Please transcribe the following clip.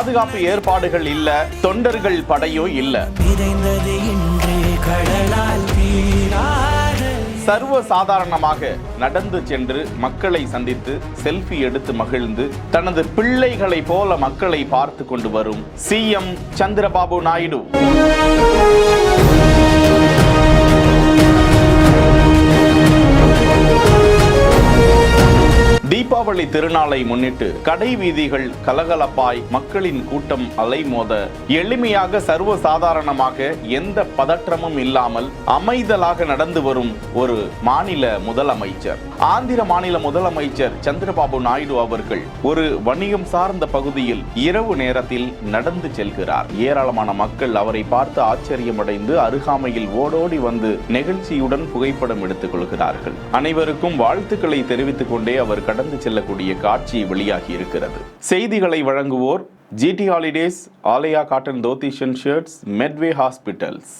பாதுகாப்பு ஏற்பாடுகள் இல்ல, தொண்டர்கள் படையும் இல்ல. சர்வ சாதாரணமாக நடந்து சென்று மக்களை சந்தித்து செல்ஃபி எடுத்து மகிழ்ந்து தனது பிள்ளைகளை போல மக்களை பார்த்து கொண்டு வரும் சிஎம் சந்திரபாபு நாயுடு. தீபாவளி திருநாளை முன்னிட்டு கடை வீதிகள் கலகலப்பாய் மக்களின் கூட்டம் அலைமோத எளிமையாக சர்வ சாதாரணமாக எந்த பதற்றமும் இல்லாமல் அமைதலாக நடந்து வரும் ஒரு மாநில முதலமைச்சர், ஆந்திர மாநில முதலமைச்சர் சந்திரபாபு நாயுடு அவர்கள் ஒரு வணிகம் சார்ந்த பகுதியில் இரவு நேரத்தில் நடந்து செல்கிறார். ஏராளமான மக்கள் அவரை பார்த்து ஆச்சரியமடைந்து அருகாமையில் ஓடோடி வந்து நிகழ்ச்சியுடன் புகைப்படம் எடுத்துக் கொள்கிறார்கள். அனைவருக்கும் வாழ்த்துக்களை தெரிவித்துக் கொண்டே அவர் கடந்து செல்லக்கூடிய காட்சி வெளியாகி இருக்கிறது. செய்திகளை வழங்குவோர் GT Holidays, Aalaya cotton dhoti shirts, Medway hospitals.